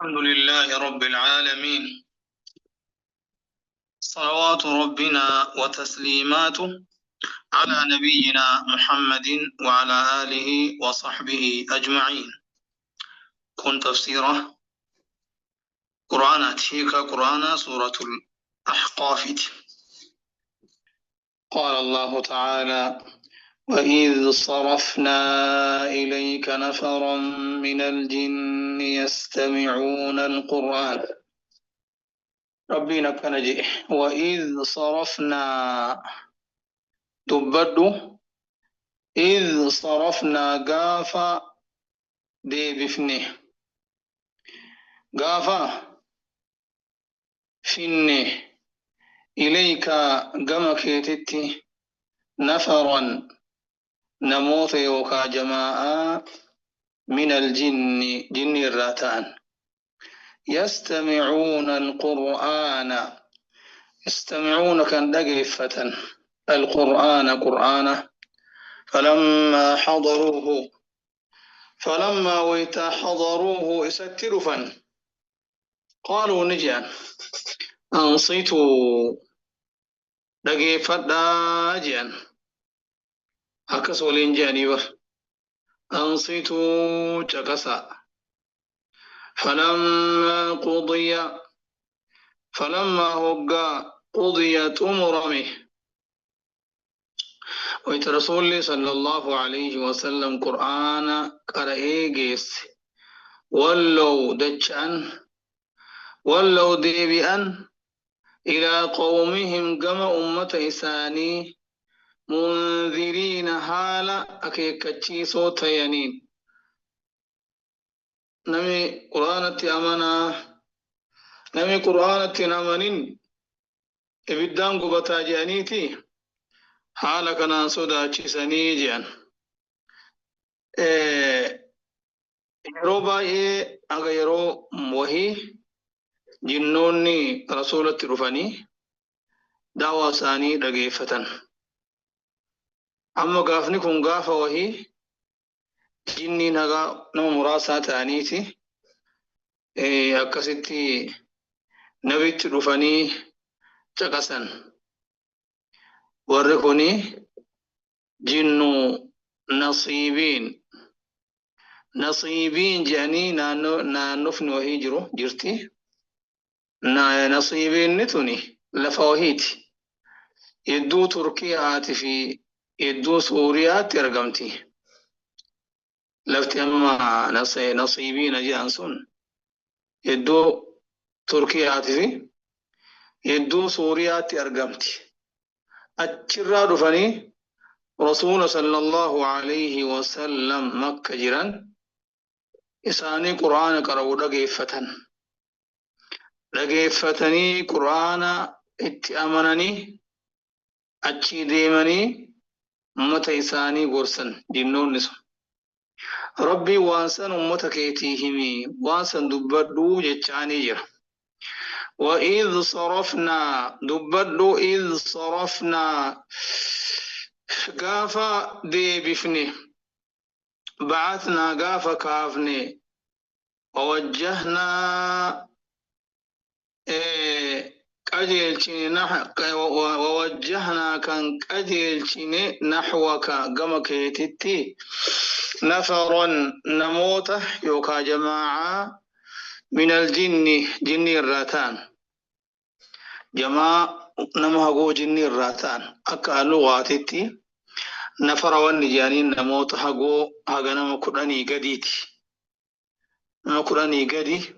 الحمد لله رب العالمين، صلوات ربنا وتسليماته على نبينا محمد وعلى آله وصحبه أجمعين. كن تفسيره قرآن تيك قرآن سورة الأحقاف. قال الله تعالى: وإذ صرفنا إليك نفرا من الجن يستمعون القرآن. ربنا كنجي وإذ صرفنا دبدو إذ صرفنا قافا دي بفني قافا فيني إليك قمك يتتي نفرا نموت يوكا جماعة من الجن جن الراتان يستمعون القرآن يستمعون كان دقيفة القرآن قرآن فلما ويتا حضروه إسترفا قالوا نجان أنصتوا دقيفة داجان أكس ولين أنصتوا جكسا فلما هقا قضيت أمرمه ويت رسول صلى الله عليه وسلم قرآن قرأي جيس ولو دجان ولو ديبئا إلى قومهم كما أمة إساني منذرين حالا أكيكتشي صوت ينين نمي قرآن نمنين إبدان قبطا جانيتي حالا كنا صداتشي سنيجان yeroo baay'ee aga yeroo wahii jinnoonni rasuulatti dhufanii daawaa isaanii dhageeffatan. Amma gaafni kun gaafa wahii jinniin haga nama muraasaa ta'aniiti akkasitti nabitti dhufanii caqasan. Warri kuni jinnu nasiibiin jedhanii naannofni wahii jirti. Nasiibiinni tuni lafa wahiiti. Iddoo Turkiyaati fi iddoo Suuriyaatti argamti. Lafti amma nasiibiina jedhan sun iddoo Turkiyaati fi iddoo Suuriyaatti argamti. Achirraa dhufanii Rasuula sallallahu alayhi wa sallam Makka jiran isaanii quraana qara'uu dhageeffatanii quraana itti amananii achii deemanii ummata isaanii gorsan jinnoonni sun. Rabbii waan san ummata keetii himi waan san dubbadhuu jechaanii jira. وإذ صرفنا دبدو إذ صرفنا قافا دي بفني بعثنا قافا كافني ووجهنا ووجهنا كان قجلتني نحوك قمك يتتي نفرا نموته يوكا جماعة من الجن جن الراتان جماعة نمهقو جن الراتان أكا لغاتتي نفر والنجانين نموت هقو هقا نمكراني قديتي نمكراني قدي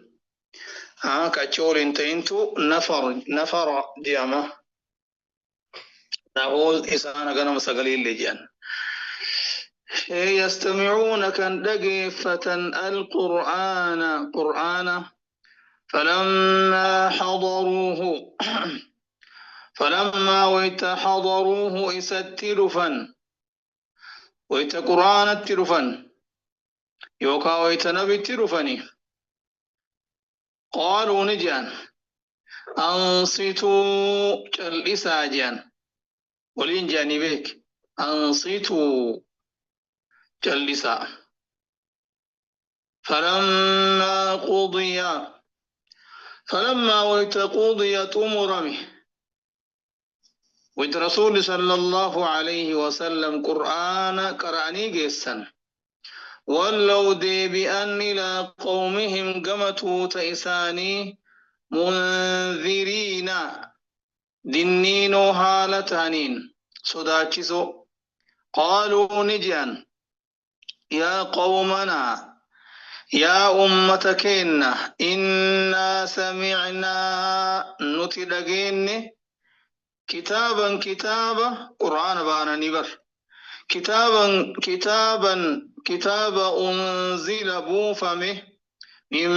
كاتشول انتو نفر جامع نقول إسانا قنم سقليل لجان يستمعون كان دقيفة القرآن فلما ويتحضروه إستلفا ويتقرآن التلفا يوكا ويتنبي التلفني قالوا نجان أنصتوا جلسا جان ولين جانبك أنصتوا جلسا فلما ويتقضي أمرمه ويت رسول صلى الله عليه وسلم قرآن قرآني جيسا ولو دي بأن إلى قومهم قمتوا تإساني منذرين دنينو هالتانين صداتشسو قالوا نجان يا قومنا يا أمتكنا إنا سمعنا نتدقين كتابا قرآن بانا نبر كتابا أنزل بوفمه من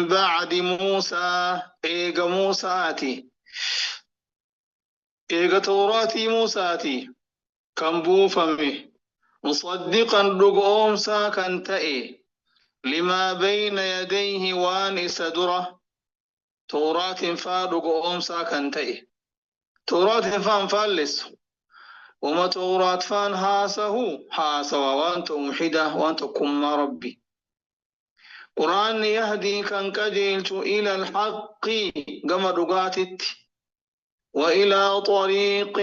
بعد موسى إيغ موساتي إيغ توراتي موساتي كان بوفمه مصدقا رقومسا كان تأي لما بين يديه وان سدرة توراة فا رقومسا كان تأي توراة فان فالس وما توراة فان هاسوا وانت محدة وانت كم ربي قرآن يهدي كان كجيلت إلى الحق كما رقاتت وإلى طريق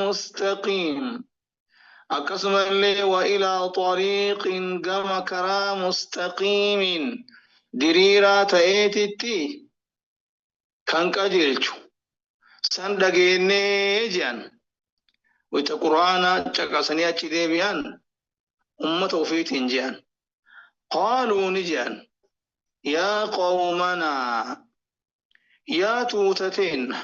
مستقيم أقسم اللي وإلى طريق كما كرا مستقيم دريرا تأتي كان كجيلت سندقيني جان ويتا قرآن چقاسني أچي ديبيان أمة وفيت جان قالوا نجان يا قومنا يا توتتين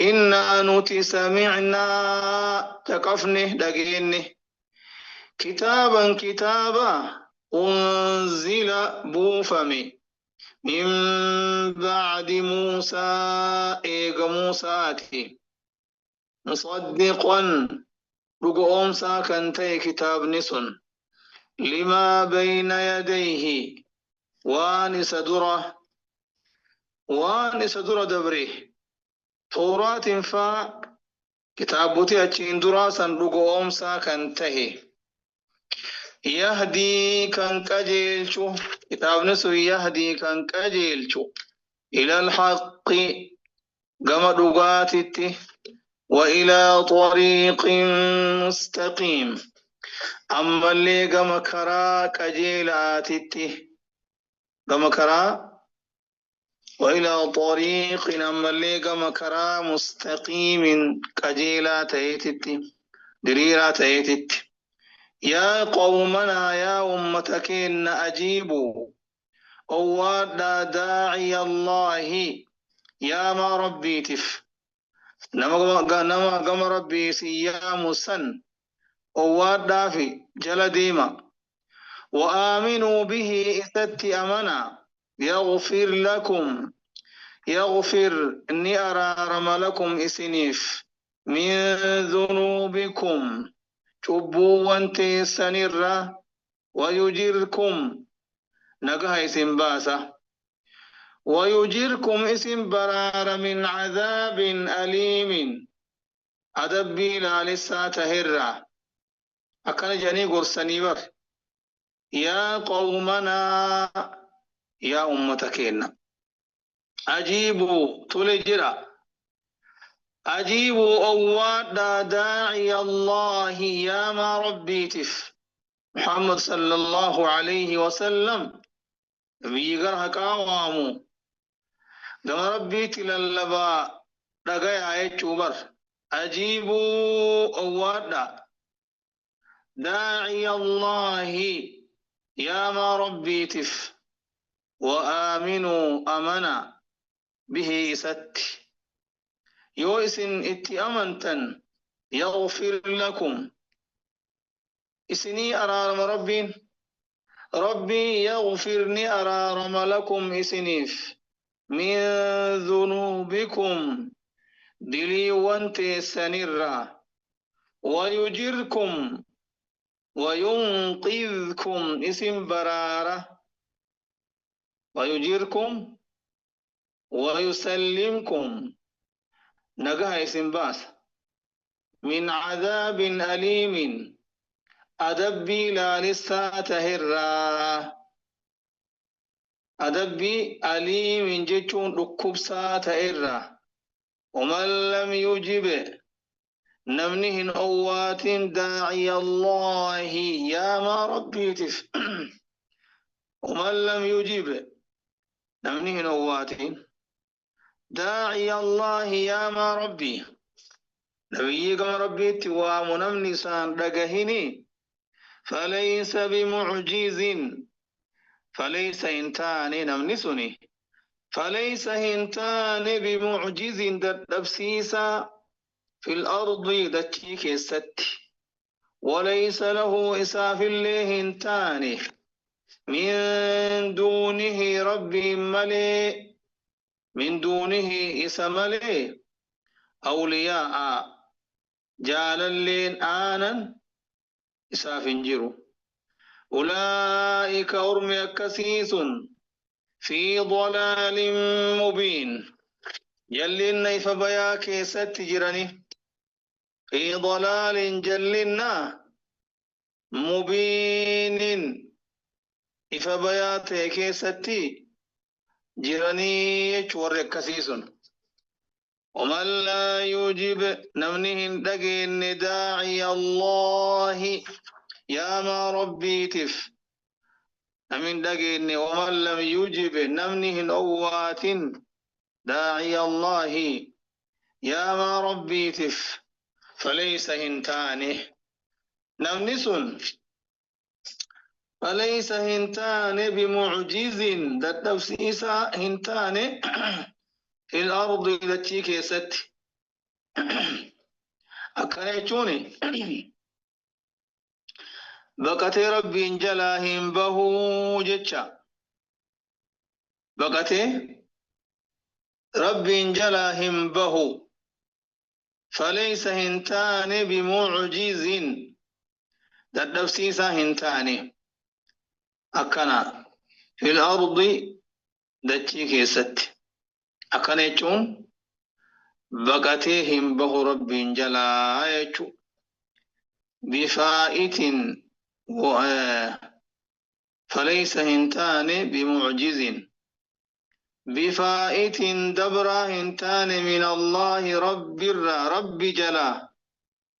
إنا نتي سمعنا تقفني دقيني كتابا أنزل بوفمي من بعد موسى إيغ موساتي مصدقا رقوم ساكنتي كتاب نسن لما بين يديه وان سدرة دبري توراة فا كتابتي أجين دراسا رقوم ساكنتي يهدي كان كجيلشو كتاب نسو يهدي كان كجيلشو إلى الحق كما دقاتي وإلى طريق مستقيم أما اللي كما كرا كجيلاتي كما كرا وإلى طريق أما اللي كما كرا مستقيم كجيلاتي دريراتي يا قومنا يا أمتك إن أجيبوا أوادا داعي الله يا ما ربي تف نما قم ربي سيام سن أوادا في جل ديما وآمنوا به إثت أمنا يغفر إني أرارم لكم إسنيف من ذنوبكم cubbuuwwan teessanirra wayujirkum nagaha isin baasa wayujirkum isin baraara min cadaabin aliimin adabbii ilaalissaa tahirra akkana jedhanii gorsanii bar yaa qawmanaa yaa ummata keenna ajiibuu tole jira أجيبوا أوادا داعي الله يا ما ربيتف محمد صلى الله عليه وسلم بيقرها كاوامو دم ربيت للبا دقايا يتشوبر أجيبوا أوادا داعي الله يا ما ربيتف وآمنوا أمنا به ستي يوئسن اتي أمنتن يغفر لكم إسني أرارم ربي يغفرني أرارم لكم إسنيف من ذنوبكم دلي وانتي سنرا ويجركم وينقذكم اسم برارة ويجركم ويسلمكم نجاه اسم باس من عذاب أليم أدبي لا لسا تهرّا أدبي علي من جيشون ركوبسا تهرّا ومن لم يجب نمنهن أوات داعي الله يا ما ربي تف ومن لم يجب نمنهن أوات داعي الله يا ما ربي نبي كما ربي توام نمني سان دقهني فليس بمعجز فليس هنتان نمنسني فليس هنتان بمعجز دبسيسا في الأرض دتشيك الست وليس له إساف الله هنتان من دونه ربي ملي من دونه إسا ملي أولياء جاللين آنا إساف جرو أولئك أرمي كسيس في ضلال مبين جلنا فبيا كيست جرني في ضلال جلنا مبين إفبيات كيستي جرني يشور كسيس ومن لا يجب نمنهن دقين داعي الله يا ما ربي تف أمين دقين ومن لم يجب نمنهن أوات داعي الله يا ما ربي تف فليس هنتانه نمنس فليس هنتان بمعجز دتوسيسا هنتان في الأرض التي كيست أكنيتوني بقتي ربي جلاهم بهو جتشا بقتي ربي جلاهم بهو فليس هنتان بمعجز دتوسيسا هنتان أكنا في الأرض التي كيست أكنيتون بقتهم به رب جلا بفائت فليس هنتان بمعجز بفائت دبرا هنتان من الله رب جلا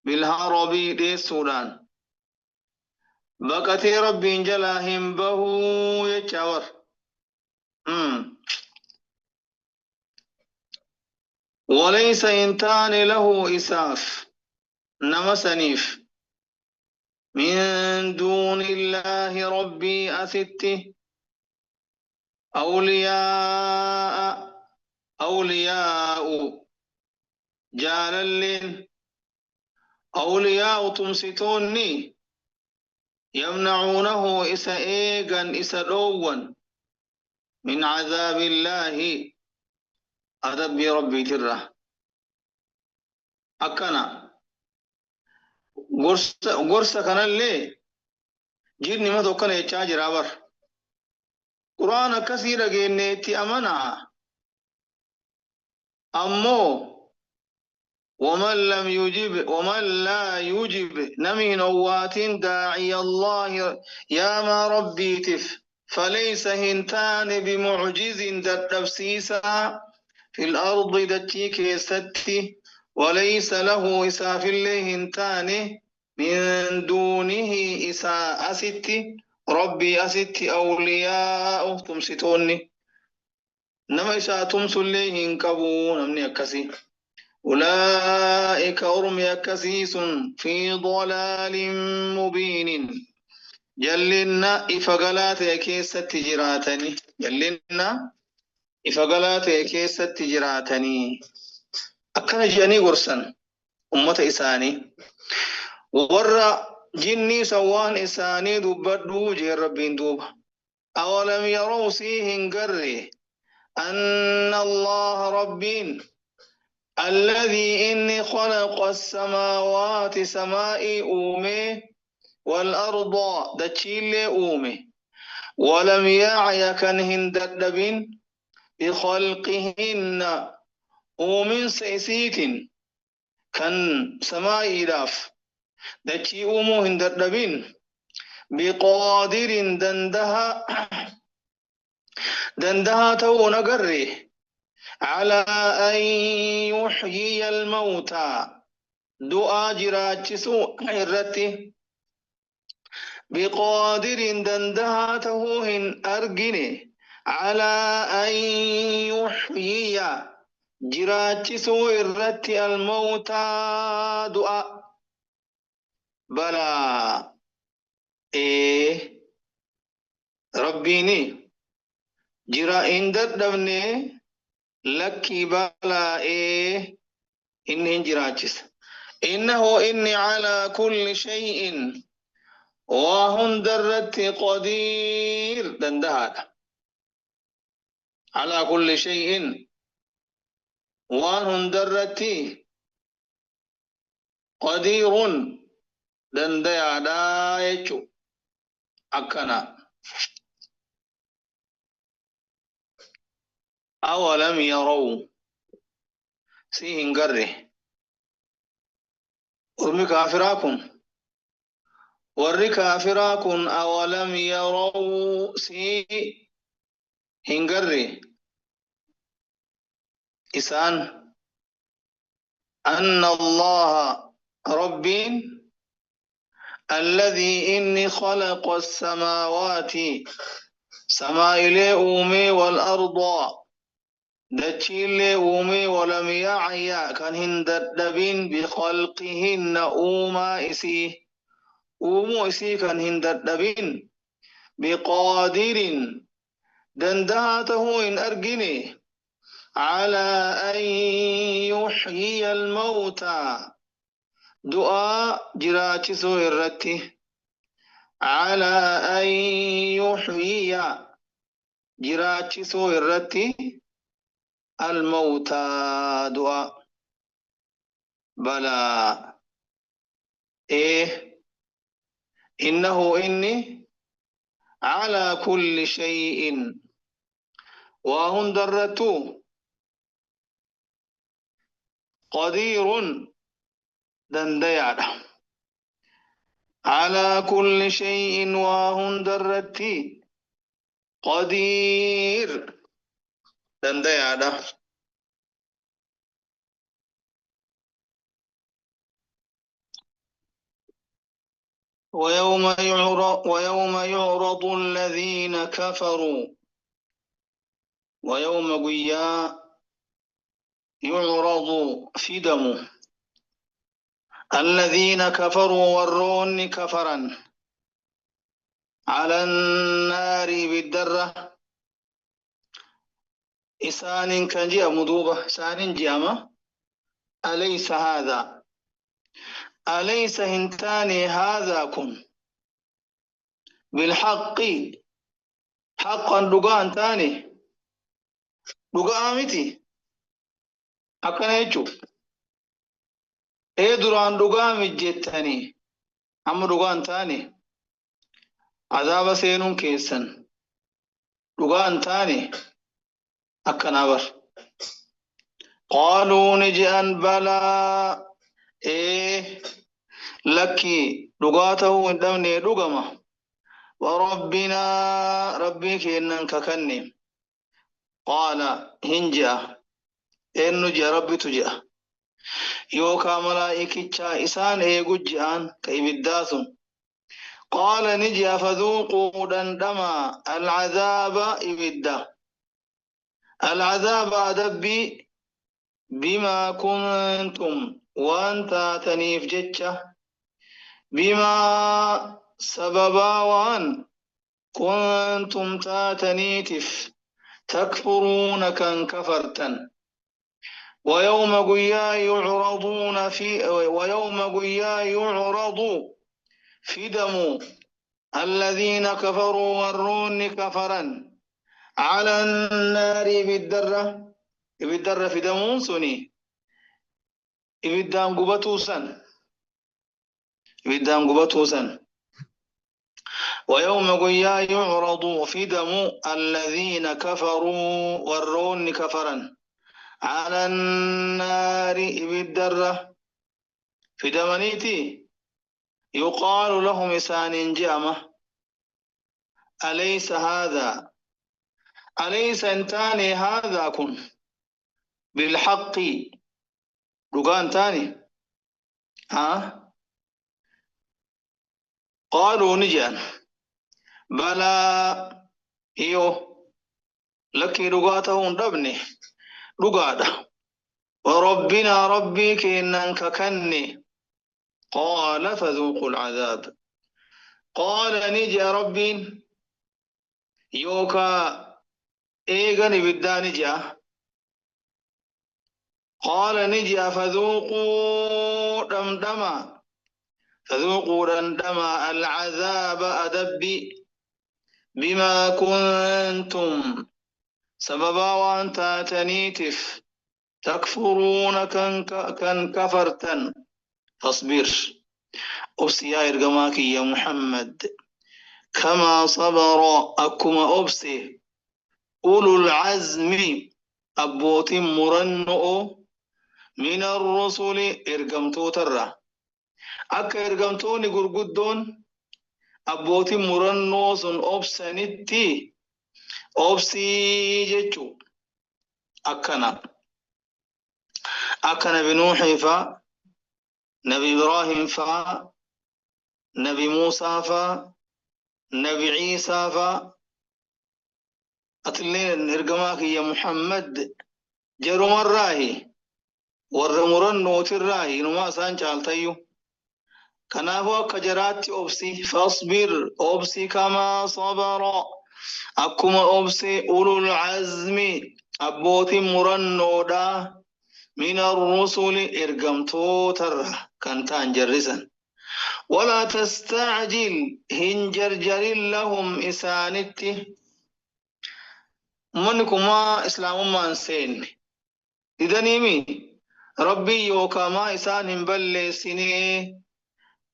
بالهرب دي السودان بقتي رب جلا هم به يتشاور وليس هنتان له إساف نمسنيف من دون الله ربي أسته أولياء جاللين أولياء تمسطوني يمنعونه إسا إيغا إسا دوغا من عذاب الله أدب ربي تره أكنا غرسة كان اللي جيرني ما توقنا يتشاج رابر قرآن كثيرا جينيتي أمنا أمو ومن لا يجب نمين أوات داعي الله يا ما ربي تف فليس هنتان بمعجز دتفسيسا في الأرض دتي كيستي وليس له إساف الله هنتان من دونه إساء أستي ربي أستي أولياء تمسطوني نما إساء تمسلي هنكبو نمني أكسي أولئك أرمي كسيس في ضلال مبين جلنا إفقلات كيسة تجراتني جلنا إفقلات كيسة تجراتني أكنا جاني قرسا أمة إساني ورّا جني سوان إساني دبدو جي ربين دوب أولم يروا سيهن قري أن الله ربين الذي إني خلق السماوات سمائي أومي والأرض دتشيل أومي ولم يعي كنهن ددبين بخلقهن أومن سيسيت كان سمائي داف دچي أمو هندردبين بقادر دندها تو نقري على أن يحيي الموتى دعا جراجسو الرتي بقادر دندها توهن أرجني على أن يحيي جراجسو الرتي الموتى دعا بلا إيه ربيني جرا إن دبني لكي بلا إيه إنهن جراجس إنه إني على كل شيء وهن درت قدير دندهاد على كل شيء وهن درت قدير دندهادا يجو أكنا أولم يروا سيهن قره ورمي كافراكم ورّي كافراكم أولم يروا سي هنجري إسان أن الله ربين الذي إني خلق السماوات سماء لأومي والأرض دتشي لأومي ولم يعيا كان هندردبين بخلقهن أوما إسي أومو إسي كان هندردبين بقادر دنداته إن أرجني على أن يحيي الموتى دعاء جراتسو الرتي على أن يحيي جراتسو الرتي الموتى دعاء بلى إيه إنه إني على كل شيء وهن درتو قدير دنديادا على كل شيء وهن درتي قدير دنديادا ويوم يعرض الذين كفروا ويوم قيا يعرض فدم الذين كفروا ورون كفرا على النار بالدرة إسان كنجي مدوبة إسان جيامة أليس هنتاني هذا كن بالحق حقا دقان تاني دقامتي أكنا يجو إيه دران دقام جيتاني أما دقان تاني عذاب سينون كيسن دقان تاني أكنا بر قالوا نجأن بلا إيه لكي دقاته ودمني دقما وربنا ربك إنك كني قال هنجا إنه جا ربي تجا يوكا ملائكة إسان إيقو جان كيبداسم قال نجا فذوقوا دندما العذاب إبدا العذاب أدبي بما كنتم وانت تنيف جتشا بما سببا وان كنتم تاتنيتف تكفرون كان كفرتا ويوم قيا يعرض في دم الذين كفروا ورون كفرا على النار بالدرة في دمون سني إبدان قبتوسا ويوم قيا يعرض في دم الذين كفروا ورون كفرا على النار بالدرة في دمنيتي يقال لهم إسان جامة أليس انتاني هذا كن بالحق لقان تاني ها قالوا نجان بلى إيوه لكي لقاتهم ربني لقاده وربنا ربي كإنك كني قال فذوقوا العذاب قال نجي ربي يوكا إيغني بداني جاء قال نجي فذوقوا دمدما فذوقوا دمدما العذاب أدبي بما كنتم سببا وانت تنيتف تكفرون كن كفرتن فاصبر أبسي إرقماك يا محمد كما صبر أكما أبسي أولو العزم أبوت مرنؤ من الرسل إرقمتو ترى أكا إرقمتوني قرقدون أبوت مرنؤ سن أبسنتي أبسي جيتشو أكنا بنوح فا نبي إبراهيم فا نبي موسى فا نبي عيسى فا أتلين إرقماك يا محمد جرم الراهي ورمرن نوت الراهي نما سانجال تيو كنافو كجرات أبسي فاصبر أبسي كما صبر أكما أبسي أولو العزم أبوت مرنودا من الرسل إرقمتو ترى كانتان جرسا ولا تستعجل هنجرجر لهم إسانتي منكما إسلام ما انسين إذنيمي ربي يوكا ما إسان بل سني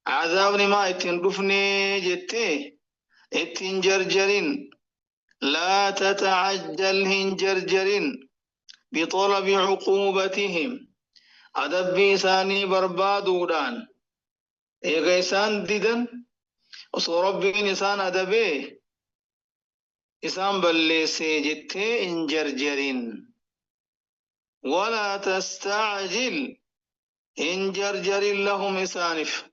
عذابني ما اتندفني جتي اتنجرجرين لا تتعجل هنجرجرين بطلب عقوبتهم أدبي ساني بربادودان إيغا إسان ديدن وصو ربي إسان أدبي إسان بلسي جتي انجرجرين ولا تستعجل انجرجر لهم إسانف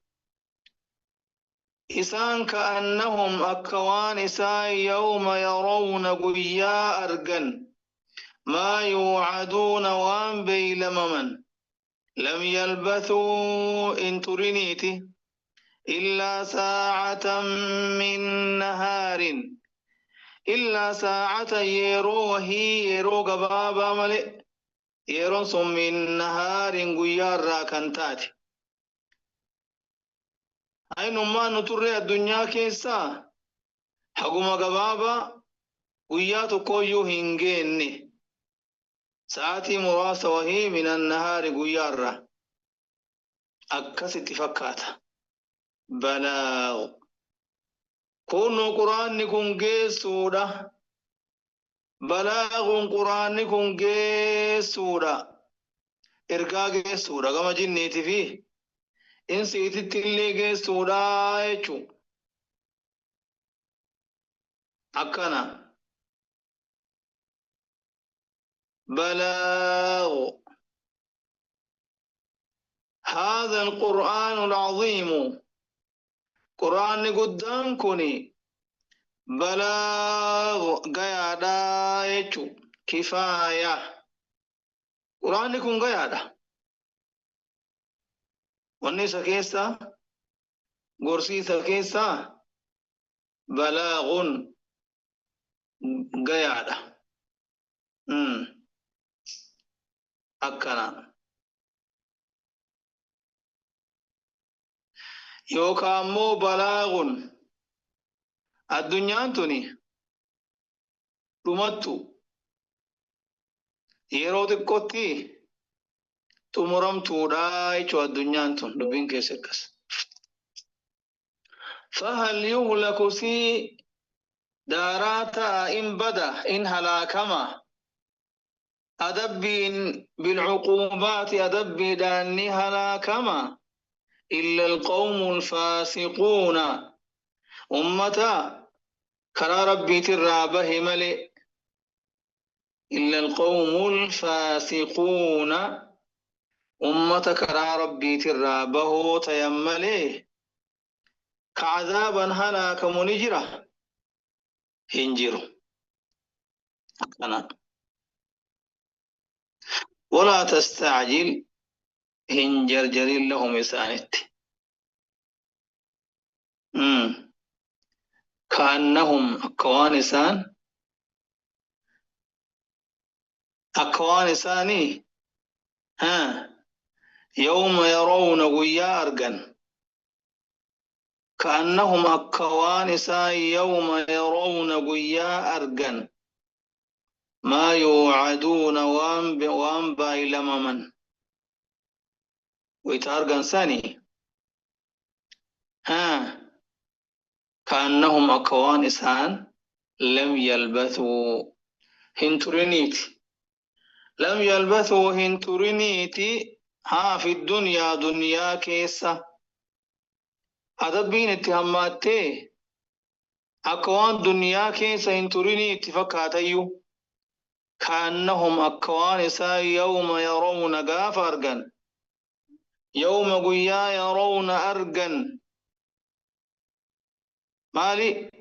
إسان كأنهم أكوان إسان يوم يرون قيا أرقن ما يوعدون وان بيلممن لم يلبثوا إن ترنيتي إلا ساعة من نهار إلا ساعة يرو وهي يرو قبابا ملئ يرو سم من نهار قيار راكنتات أين ما نتري الدنيا كيسا حقوم قبابا قياتو كويو هنجيني ساعتي مراسة وهي من النهار قيار أكس اتفكاتا بلاغ كونو قرآن كون جيسودا بلاغ قرآن كون جيسودا إرقا جيسودا كما جنيتي فيه إن سيتي تلي جيسودا يچو أكنا بلاغ هذا القرآن العظيم قرآن قدام كوني بلاغ قيادا يچو كفاية قرآن كون قيادا واني سكيسا قرسي سكيسا بلاغ قيادا أكنا يوكامو بلاغ الدنيا توني تمتو يرو تكوتي تمرم توداي چو الدنيا تون دبين كيسكس فهل يهلك سي داراتا إن بدا إن هلاكما أدبين بالعقوبات أدبي داني هلاكما إلا القوم الفاسقون أمتا كرا ربي ترابه ملئ إلا القوم الفاسقون أمتا كرا ربي ترابه تيملي كعذابا هلاك منجرة هنجروا ولا تستعجل هنجرجر لهم إسانت كأنهم أكوان إساني يوم يرون ويا أرجن كأنهم أكوان إسان يوم يرون ويا أرجن ما يوعدون وان بايلما من ويتارجن ساني كأنهم أكوان إسان لم يلبثوا هنترينيتي لم يلبثوا هنترينيتي في الدنيا دنيا كيسة أدبين اتهاماتي أكوان دنيا كيسة هنترينيتي فكاتيو كأنهم أكوان إسا يوم يرون غاف أرغن يوم قيا يرون أرغن مالي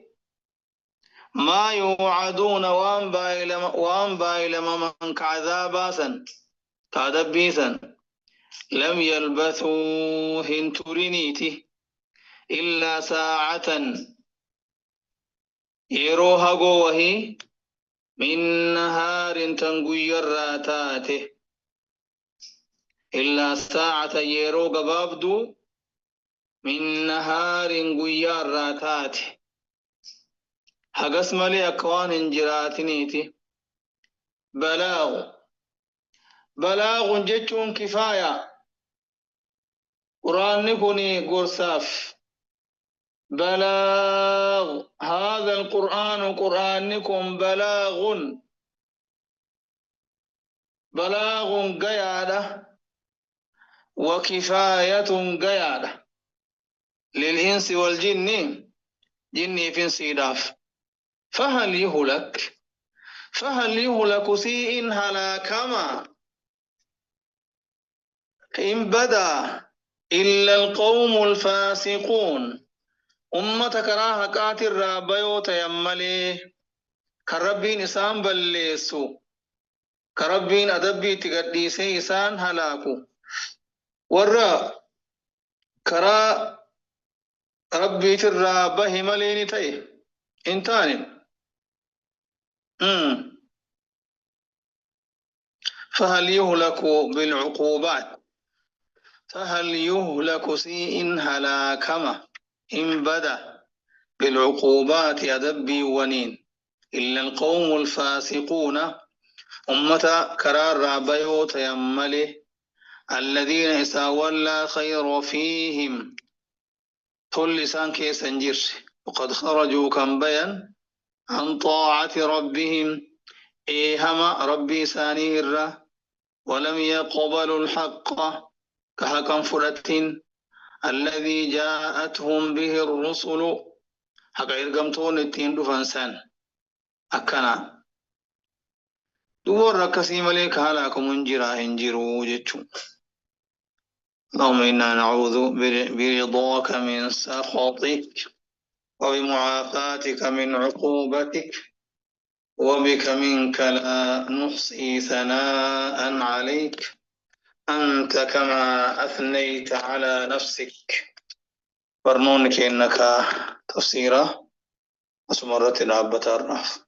ما يوعدون وان بايلما من كعذاباسا كادبيسا لم يلبثوا هنترينيتي إلا ساعة يروها قوه من نهار تنقير راتاته إلا ساعة يرو قبابدو من نهار قيار راتاته حقس ملي أكوان انجراتنيتي بلاغ جتون كفاية قرآن كوني قرصاف بلاغ هذا القرآن قرآنكم بلاغ قيادة وكفاية قيادة للإنس والجن جني في انصراف فهل يهلك سيء هلاكما إن بدا إلا القوم الفاسقون أمة كراها قاتل رابيو تيملي كربين إسان بلسو كربين أدبي تقديسي إسان هلاكو ورّا كرا ربي ترابه مليني تي انتاني فهل يهلك بالعقوبات فهل يهلك سيء هلاكما إن بدا بالعقوبات أدبي ونين إلا القوم الفاسقون أمة كرار رابيو تيمله الذين إساولا خير فيهم كل لسان كيس انجر وقد خرجوا كم بيان عن طاعة ربهم إيهما ربي سانير ولم يقبلوا الحق كهكم فرتين الذي جاءتهم به الرسل حق إرقمتون التين دفنسان أكنا دور ركسي مليك هلاكم انجروا جتشو اللهم إنا نعوذ برضاك من سخطك وبمعافاتك من عقوبتك وبك منك لا نحصي ثناء عليك أنت كما أثنيت على نفسك برنونك إنك تفسيره أسمرت العبة الرف